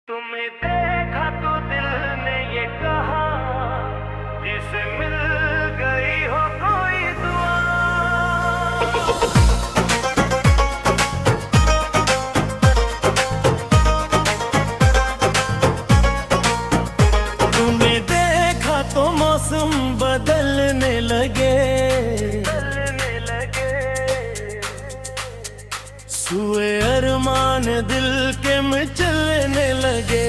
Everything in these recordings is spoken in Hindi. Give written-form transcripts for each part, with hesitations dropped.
तुम्हें देखा तो दिल ने ये कहा, जिसे मिल गई हो कोई दुआ। तुम्हें देखा तो मौसम बदलने लगे, सुए अरमान दिल के मचलने लगे।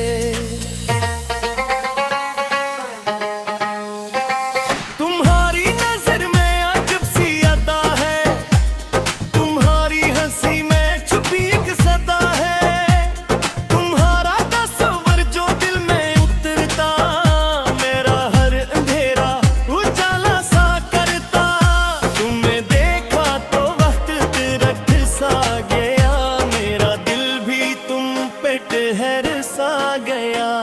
तुम्हारी नजर में अजब सी अदा है, तुम्हारी हंसी में छुपी एक सदा है। तुम्हारा तस्वर जो दिल में उतरता, मेरा हर अंधेरा उजाला सा करता। तुम्हें देखा तो वक्त तिरक सा गया, मेरा दिल भी तुम पे ठहर सा गया।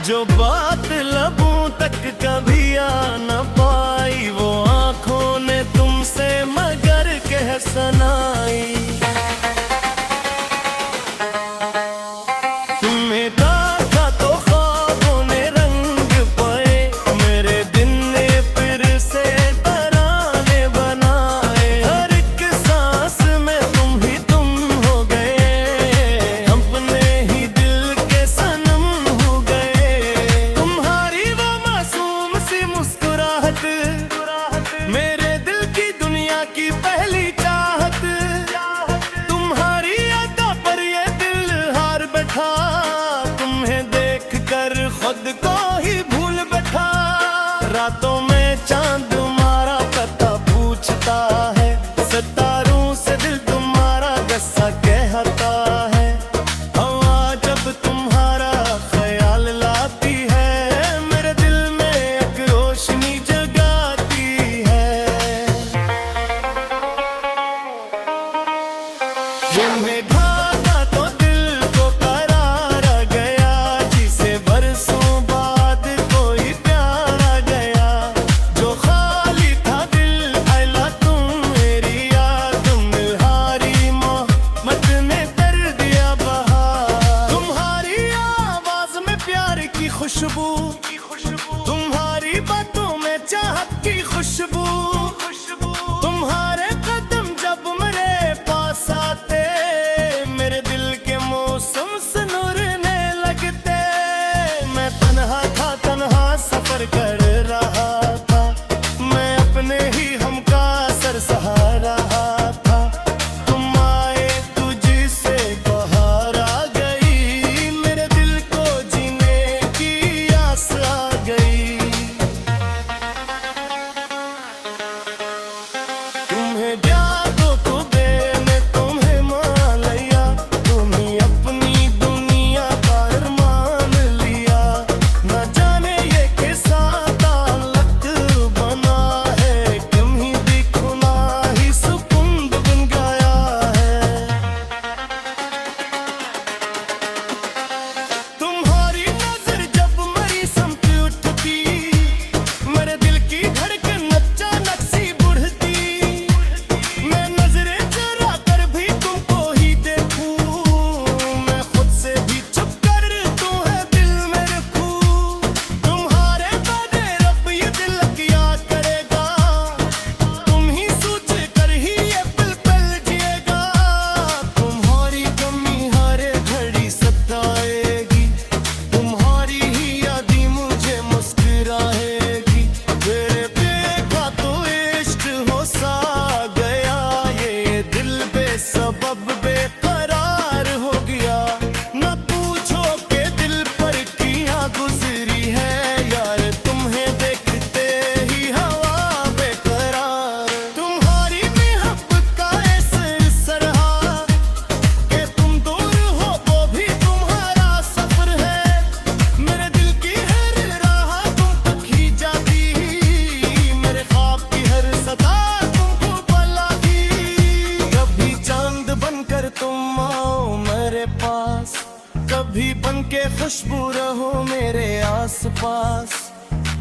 जो बात लबों तक कभी आ न पाई, वो आंखों ने तुमसे मगर कह सुनाई। तुम्हें देखा तो ख्वाबों ने रंग पाए, मेरे दिन ने फिर से तराने बनाए। हर एक सांस में तुम हो गए, अपने ही दिल के सनम हो गए। तुम्हारी वो मासूम सी मुस्कुराहट, मेरे दिल की दुनिया की पहली चाहत। तुम्हारी अदा पर ये दिल हार बैठा, तुम्हें देख कर खुद को ही भूल बैठा। रातों में चांद तुम्हारा पता पूछता है, सितारों से दिल तुम्हारा गस्सा कहता है। हवा जब तुम्हारा ख्याल लाती है, मेरे दिल में एक रोशनी जगाती है। तुम्हें ढाका तो दिल को करार आ गया, जिसे बरसों बाद कोई प्यार आ गया। जो खाली था दिल अला तुम मेरी याद, तुम्हारी मोहब्बत ने कर दिया बहार। तुम्हारी आवाज में प्यार की खुशबू, तुम्हारी बातों में चाहत की खुशबू। तुम्हारे कदम जब मेरे पास आते, मेरे दिल के मौसम सनूरने लगते। मैं तन्हा था, तन्हा सफर कर रहा था, मैं अपने ही हमका असर सहा रहा था। तुम आए तुझसे बहार आ गई, मेरे दिल को जीने की आस आ गई। तुम्हें यादों को मैंने तुम्हें मान लिया, तुम्हें अपनी दुनिया का अरमान लिया। न जाने ये कैसा ताल्लुक बना है, तुम ही दिखो ना ही सुकुंद बन गया है। तुम्हारी नजर जब मेरी समझ उठती, मेरे दिल की धड़कन अचानक सी बढ़ती। मैं नजरें चुरा कर भी तुमको ही देखूं, मैं खुद से भी छुप कर तुम्हें दिल में रखूं। तुम्हारे बदे रब ये दिल क्या करेगा, तुम ही सोच कर ही ये पल पल जिएगा। तुम्हारी कमी हर घड़ी सताएगी, तुम्हारी ही यादें मुझे मुस्कुराएगी। मेरे देखा तो इश्क हो सा गया, ये दिल बेसबब बेकरार हो गया। न पूछो के दिल पर किया गुजरी है, यार तुम्हें देखते ही हवा बेकरार। तुम्हारी मोहब्बत का ऐसा रहा कि तुम दूर हो वो भी तुम्हारा सफर है। मेरे दिल की हर राह तुम तक ही जाती, मेरे ख्वाब की हर सदा तुमको बुलाती। कभी चांद बनकर तुम आओ मेरे पास, कभी बनके खुशबू रहो मेरे आसपास।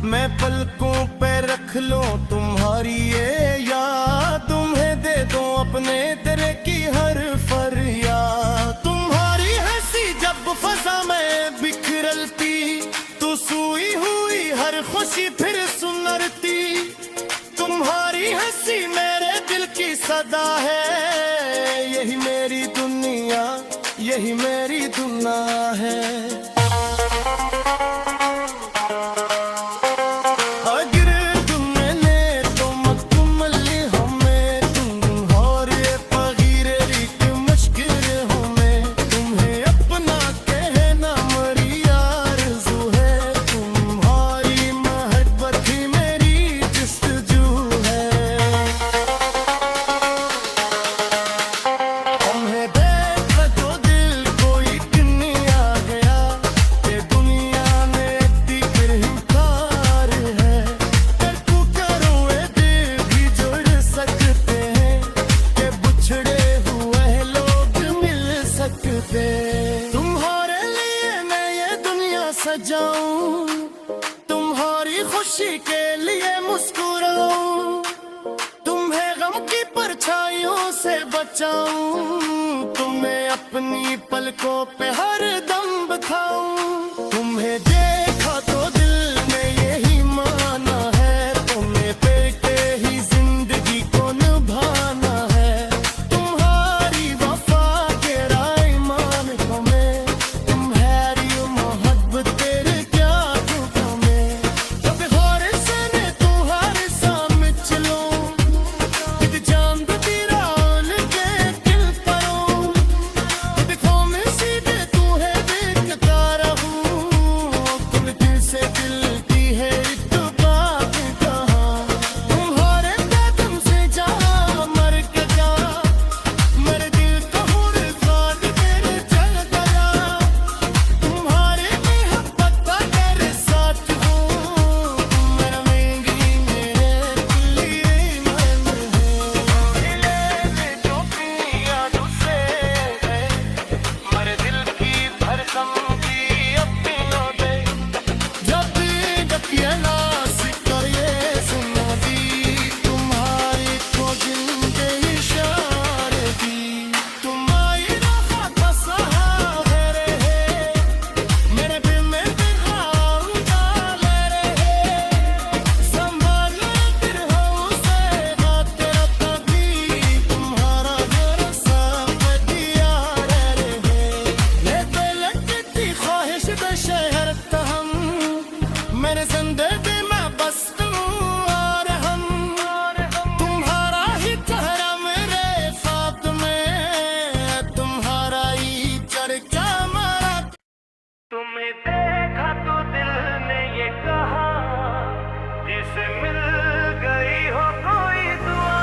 मैं पलकों पे रख लूं तुम्हारी ये याद, तुम्हें दे दूं अपने तेरे की हर फरियाद। तुम्हारी हंसी जब फजा में बिक सी फिर सुनरती, तुम्हारी हंसी मेरे दिल की सदा है। यही मेरी दुनिया, यही मेरी दुनिया है। तुम्हारे लिए मैं ये दुनिया सजाऊं, तुम्हारी खुशी के लिए मुस्कुराऊं, तुम्हें गम की परछाइयों से बचाऊं, तुम्हें अपनी पलकों पे हर दम बिठाऊं। तुम्हें देखा तो दिल ने यही माना है, तुम्हें पेटे ही जिंदगी को निभाना है। तुम्हारी वफा के राईमान को मैं, तुम्हारी मोहब्बत तेरे क्या झूठों में। जब हर सने तुम्हारे सामने चलो, कित जान तेरा उनके दिल परो, देखो मैं सीधे तुम्हें देखता रहूं, तुम दिल से दिल की है एक बात कहा। तुम्हारे कदम से जहाँ मर के जा, मेरे दिल का हुर काट तेरे चल गया। तुम्हारे मोहब्बत का तेरे साथ हूँ, मेरा महंगी मेरे दिल मन है। मिले जो पिया तुझसे है, मेरे दिल की धड़कन की अपनों दे। जब डकिया सिकर ये सुना दी, तुम्हारी खोजन के इशारे दी। तुम्हारी राहत सहारे रहे, मेरे दिल में बिहार डाले रहे। संभाल फिर हमसे बात तेरा कभी, तुम्हारा भरोसा दिया रहे। लेते लगती ख्वाहिश शहर तहम, मेरे जिंदगी में बस तुम और हम। तुम्हारा ही चेहरा मेरे साथ में, तुम्हारा ही चर्चा मारा। तुम्हें देखा तो दिल ने ये कहा, जिसे मिल गई हो कोई दुआ।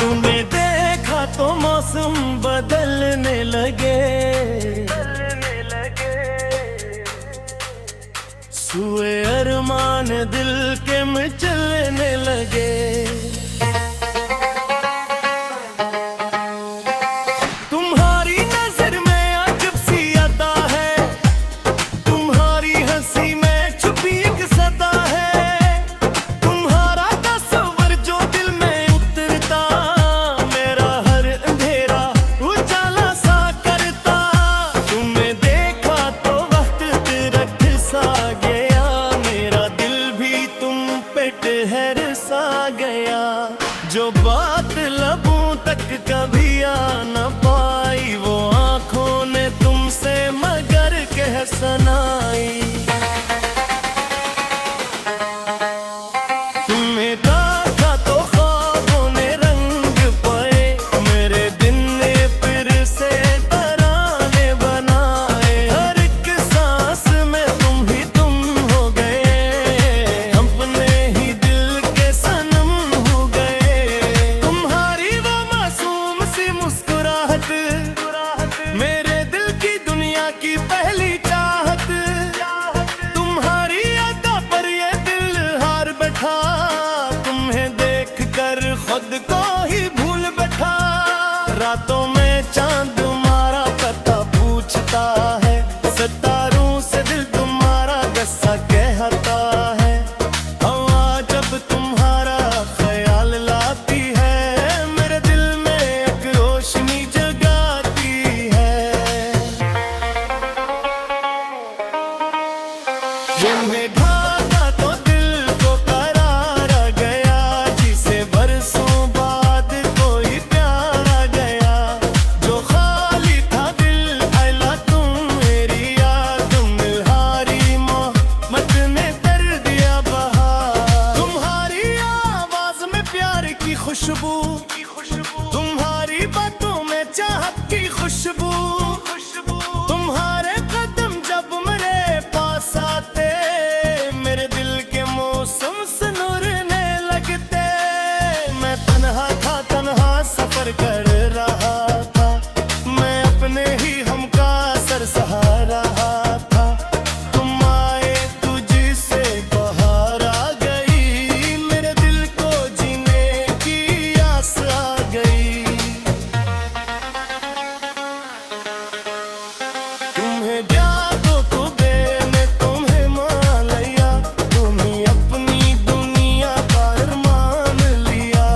तुम्हें देखा तो मौसम बदलने लगे, सुए अरमान दिल के मचलने लगे। तुम्हारी नजर में अजब सी अदा है, तुम्हारी हंसी में छुपी एक सदा है। तुम्हारा तस्वर जो दिल में उतरता, मेरा हर अंधेरा उजाला सा करता। तुम्हें देखा तो वक्त तिरक सा गया, मेरा दिल भी तुम पे ठहर सा गया। जो बात लबों तक कभी आ न पाई, वो आंखों ने तुमसे मगर कह सुनाई। तुम्हें देखा तो ख्वाबों ने रंग पाए, मेरे दिन ने फिर से तराने बनाए। हर एक सांस में तुम हो गए, अपने ही दिल के सनम हो गए। तुम्हारी वो मासूम सी मुस्कुराहट, मेरे दिल की दुनिया की पहली चाहत। तुम्हारी अदा पर ये दिल हार बैठा, तुम्हें देख कर खुद को ही भूल बैठा। रातों में चांद तुम्हारा पता पूछता है, सितारों से दिल तुम्हारा गस्सा कहता है। हवा जब तुम्हारा ख्याल लाती है, मेरे दिल में एक जिन्हें ढाका तो दिल को करार आ गया, जिसे बरसों बाद कोई प्यार आ गया। जो खाली था दिल अला तुम मेरी याद में हारी मोहब्बत ने कर दिया बहार। तुम्हारी आवाज में प्यार की खुशबू, तुम्हारी बातों में चाहत की खुशबू, तुम्हारे कदम जब मेरे पास आते मेरे दिल के मौसम सनूरने लगते। मैं तन्हा था, तन्हा सफर कर रहा था, मैं अपने ही हम का सर सहा रहा था। तुम आए तुझसे बहार आ गई, मेरे दिल को जीने की आस आ गई। तुम्हें यादों को मैंने तुम्हें मान लिया, तुम्हें अपनी दुनिया का अरमान लिया।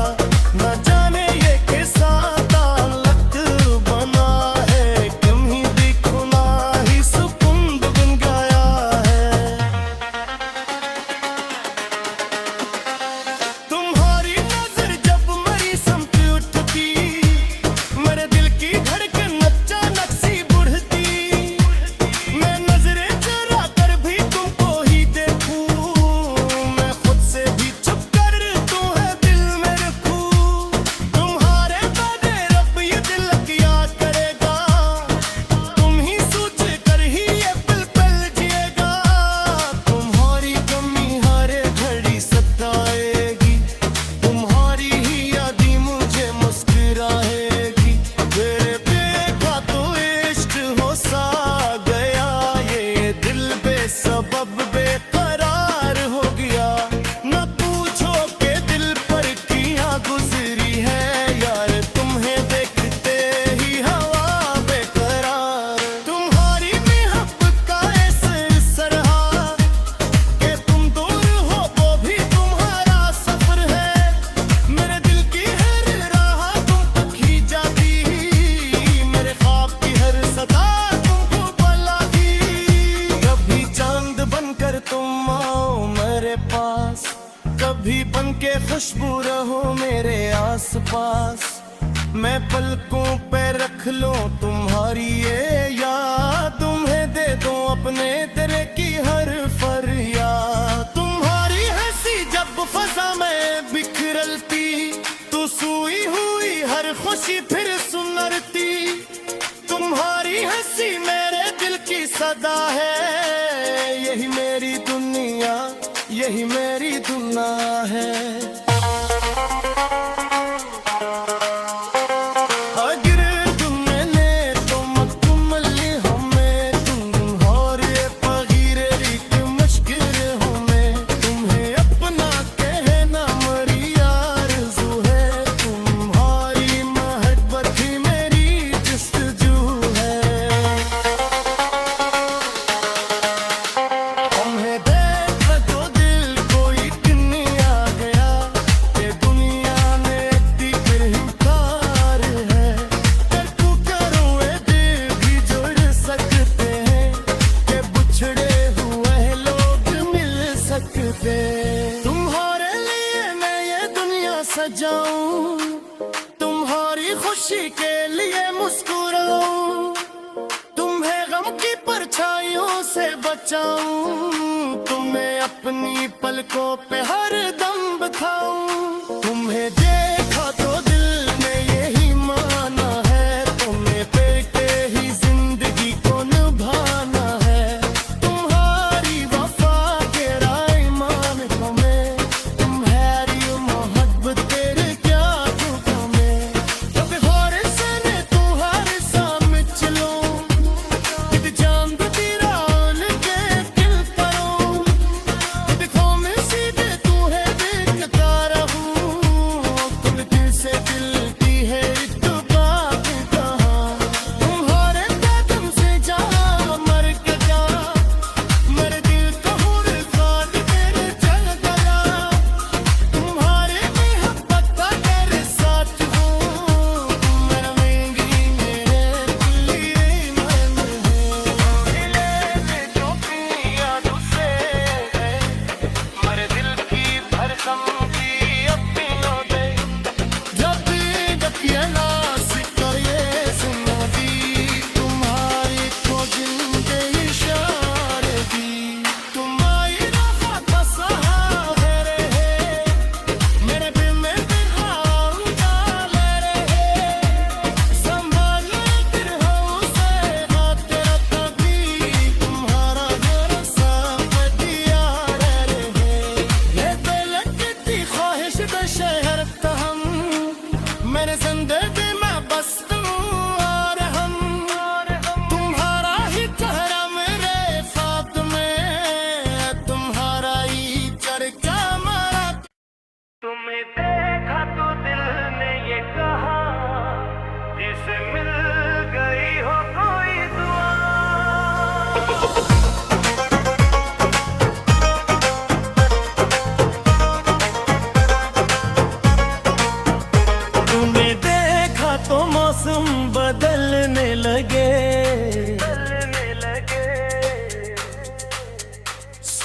न जाने ये कैसा ताल्लुक बना है, कहीं भी खुना ही सुकून बन गया है। तुम्हारी नजर जब मेरी समझ उठती, मेरे दिल की धड़कन अचानक सी बढ़ती। मैं नजरें चुरा कर भी तुमको ही देखूं, मैं खुद से भी छुप कर तुम्हें दिल में रखूं। तुम्हारे बगैर रब ये दिल क्या करेगा, तुम ही सोच कर ही ये पल पल जिएगा। तुम्हारी कमी हर घड़ी सताएगी, तुम्हारी ही यादें मुझे मुस्कुराएगी। तेरे देखा तो इश्क हो सा गया, ये दिल बेसबब बेकरार हो गया। न पूछो के दिल पर किया गुजरी है यार, तुम्हें देखते ही हवा बेकरार। तुम्हारी मोहब्बत का ऐसे सरहा कि तुम दूर हो वो भी तुम्हारा सफर है। मेरे दिल की हर राह तुम तक ही जाती, मेरे ख्वाब की हर सदा तुमको बुलाती। कभी चांद बनकर तुम आओ मेरे पास, कभी बनके खुशबू रहो मेरे आसपास। मैं पलकों पे रख लूं तुम्हारी ये याद, तुम्हें दे दूं अपने तेरे की हर फरियाद। तुम्हारी हंसी जब फजा में बिखरती, तू सोई हुई हर खुशी फिर सुनरती। तुम्हारी हंसी मेरे दिल की सदा है, यही मेरी दुनिया, यही मेरी दुनिया है। अगर तुमने तो मकमल हमें, तुम और ये फकीर एक मुश्किल हमें। तुम्हें अपना कहना मेरी आरज़ू है, तुम्हारी मोहब्बत ही मेरी जस्तजू है। तुम्हें देख तो दिल कोई किन्नी आ गया, ये दुनिया ने इतनी फिर हिंकार है। कर तू करो ये दिल भी जुड़ सकते हैं, कि बिछड़े हुए लोग मिल सकते। तुम्हारे लिए मैं ये दुनिया सजाऊं, तुम्हारी खुशी के लिए मुस्कुराऊं। तुम्हें गम की परछाइयों से बचाऊं, तुम्हें अपनी पलकों पे हर दम बिठाऊं। तुम्हें देखा तो दिल ने यही माना है, तुम्हें पेके ही जिंदगी को निभाना है। तुम्हारी वफा के राय मान तुम्हें, तुम्हारी मोहब्बत तेरे क्या दुखों में। कभी होर से ने तू हर साम चलो, कित जान तेरा उनके दिल करो। कित खो में सीधे तू है देखता रहूं, तुम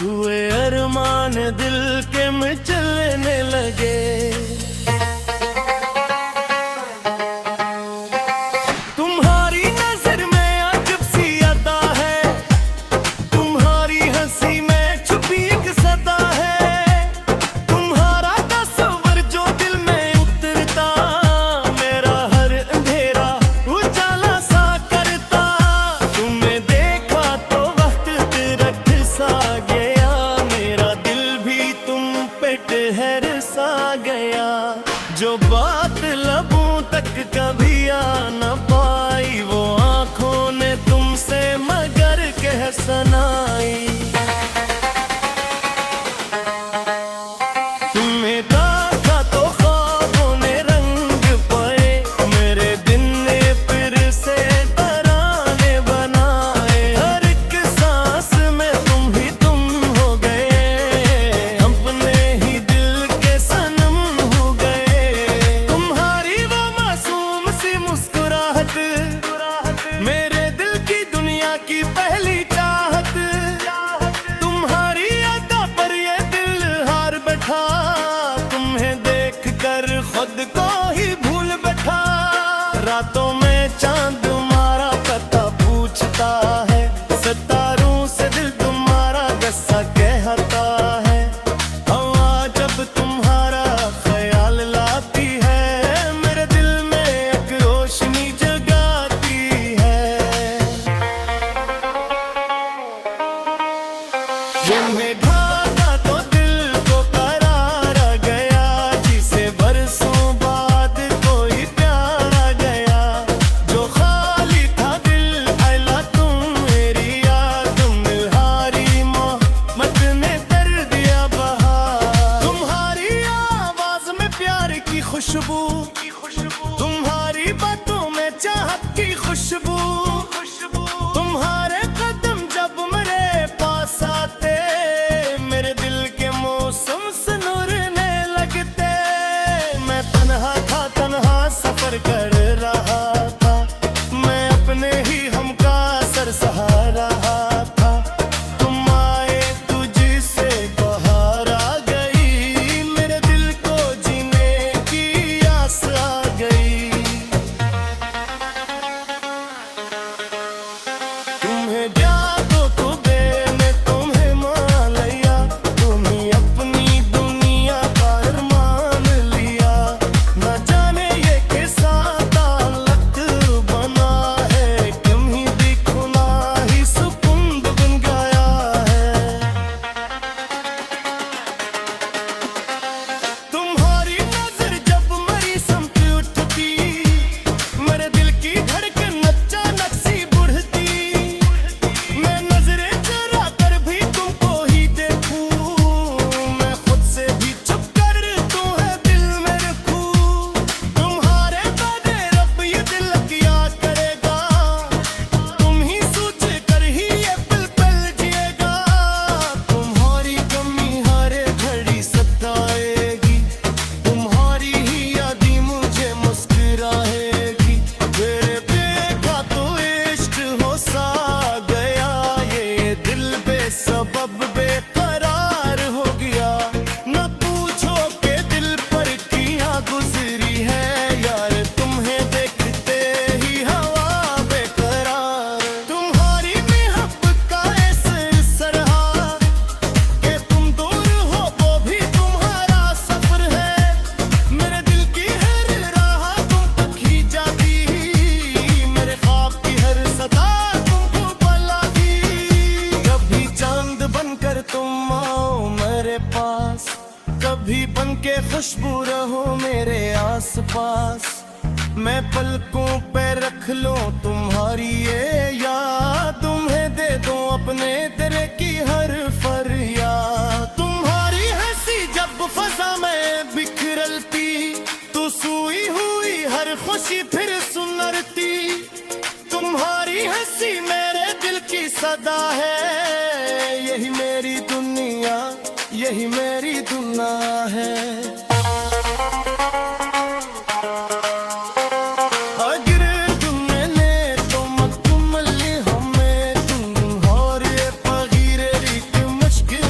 छुए अरमान दिल के मचलने लगे। तुम्हारी नजर में अजब सी अदा है, तुम्हारी हंसी में छुपी एक सदा है। तुम्हारा तस्वर जो दिल में उतरता, मेरा हर अंधेरा उजाला सा करता। तुम्हें देखा तो वक्त तिरक सा गया, मेरा दिल भी तुम पे ठहर सा गया। जो बात लबों तक कभी आ न पाई, वो आंखों ने तुमसे मगर कह सुनाई। तुम्हें देखा तो ख्वाबों ने रंग पाए, मेरे दिन ने फिर से तराने बनाए। हर एक सांस में तुम ही तुम हो गए, अपने ही दिल के सनम हो गए। तुम्हारी वो मासूम सी मुस्कुराहट, मेरे दिल की दुनिया की पहली चाहत। तुम्हारी अदा पर ये दिल हार बैठा, तुम्हें देख कर खुद को ही भूल बैठा। रातों में चांद तुम्हारा पता पूछता है, सितारों से दिल तुम्हारा गस्सा कहता है। हवा जब तुम्हारा ख्याल लाती है, मेरे दिल में एक रोशनी जगाती है। तुम्हें ढाका तो दिल को करार आ गया, जिसे बरसों बाद कोई प्यार आ गया। जो खाली था दिल फैला तुम मेरी याद, तुम्हारी मोहब्बत ने कर दिया बहार। तुम्हारी आवाज में प्यार की खुशबू, तुम्हारी बातों में चाहत की खुशबू। तुम्हारे कदम जब मेरे पास आते, मेरे दिल के मौसम सुनरने लगते। मैं तन्हा था, तन्हा सफर कर रहा था, मैं अपने ही हम का असर सहा रहा था। तुम आए तुझसे बहार आ गई, मेरे दिल को जीने की आस आ गई। तुम्हें जादू तो देने तुम्हें मान लिया, तुम्हें अपनी दुनिया का अरमान लिया। न जाने ये कैसा ताल्लुक बना है, तुम ही दिखना ही सुकून बन गया है। तुम्हारी नजर जब मेरी समझ उठती, मेरे दिल की धड़कन अचानक सी बढ़ती। मैं नजरें चुरा कर भी तुमको ही देखूं, मैं खुद से भी छुप कर तुम्हें दिल में रखूं। तुम्हारे बदे रब ये दिल क्या करेगा, तुम ही सोच कर ही ये पल पल जिएगा। तुम्हारी कमी हर घड़ी सताएगी, तुम्हारी ही यादी मुझे मुस्कुराएगी। मेरे देखा तो इश्क हो सा गया, ये दिल बेसबब बेकरार हो गया। न पूछो के दिल पर किया गुजरी है, यार तुम्हें देखते ही हवा बेकरार। तुम्हारी मोहब्बत का ऐसा रहा कि तुम दूर हो वो भी तुम्हारा सफर है। मेरे दिल की हर राह तुम तक ही जाती, मेरे ख्वाब की हर सदा तुमको बुलाती। कभी चांद बनकर तुम आओ मेरे पास, कभी बनके खुशबू रहो मेरे आसपास। मैं पलकों पे रख लूं तुम्हारी ये याद, तुम्हें दे दूं अपने तेरे की हर फरियाद। तुम्हारी हंसी जब फजा में बिखरती, तू सुई हुई हर खुशी फिर सुनरती। तुम्हारी हंसी मेरे दिल की सदा है, यही मेरी दुनिया, यही मेरी दुनिया है। अगर तुमने तो मकमल हमें तुम और ये पगीरे रिक मुश्किल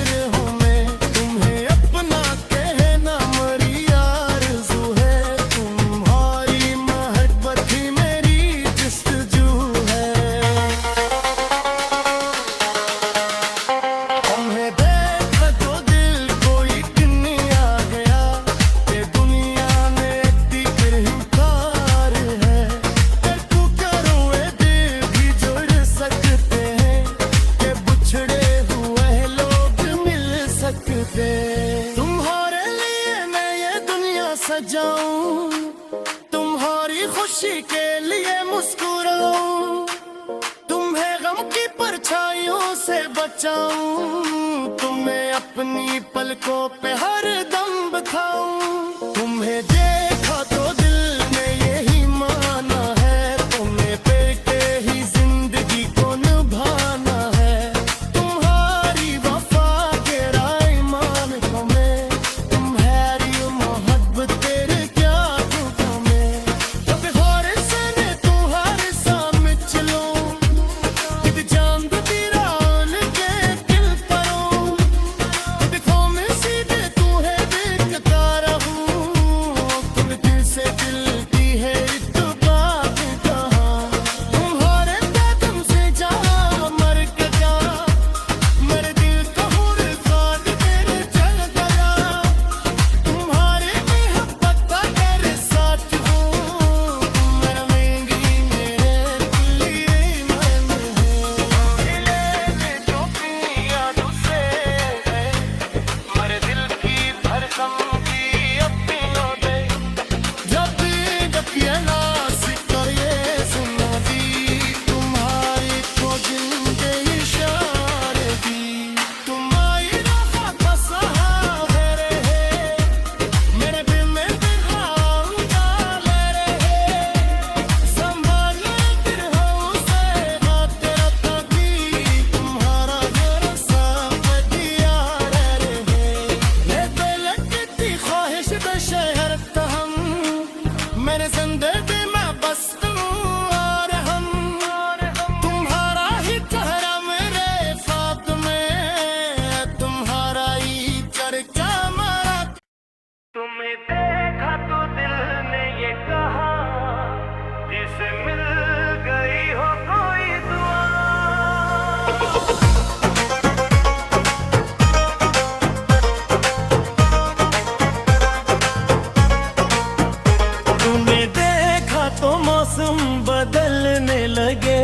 लिख दे। तुम्हारे लिए मैं ये दुनिया सजाऊं, तुम्हारी खुशी के लिए मुस्कुराऊं, तुम्हें गम की परछाइयों से बचाऊं, तुम्हें अपनी पलकों पे हर दम बिठाऊं। तुम्हें देखा तो दिल ने यही माना है, तुम्हें पेके ही जिंदगी को निभाना है। तुम्हारी वफा के ईमान को मैं, तुम्हारी मोहब्बत तेरे क्या दुखों में। कभी हर सने तू हर सामने चलो, कित चांद तेरा उनके दिल परो, कित खो में सीधे तू है देखता रहूं, तुम दिल से दिल की है इत्तेफाक कहाँ। तुम्हारे कदम से जहाँ मर के जा, मेरे दिल का हुर खाद तेरे चल गया। तुम्हारे मोहब्बत का तेरे साथ हूँ, तुम रहेंगी मेरे लिए मन है। मिले जो अपनी यादों से, मेरे दिल की धड़कन की अपनों दे। जब ये नासिक ये सुना दी, तुम्हारी तो दिल के इशारे दी। तुम्हारी राह का सहारे है, मेरे दिल में बिहाऊंगा ले रहे। संभाले फिर हमसे हाथ रखा की, तुम्हारा जरा सा दिया रहे। ये बेलकती ख्वाहिश का शहर हम, मेरे जिंदगी में बस तू और हम। तुम्हारा ही चेहरा मेरे ख्वाब में, तुम्हारा ही चर्चा मरा। तुम्हें देखा तो दिल ने ये कहा, जिसे मिल गई हो कोई दुआ। तूने देखा तो मौसम बदलने लगे,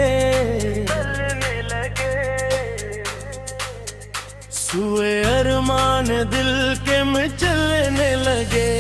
सुए अरमान दिल के में चलने लगे।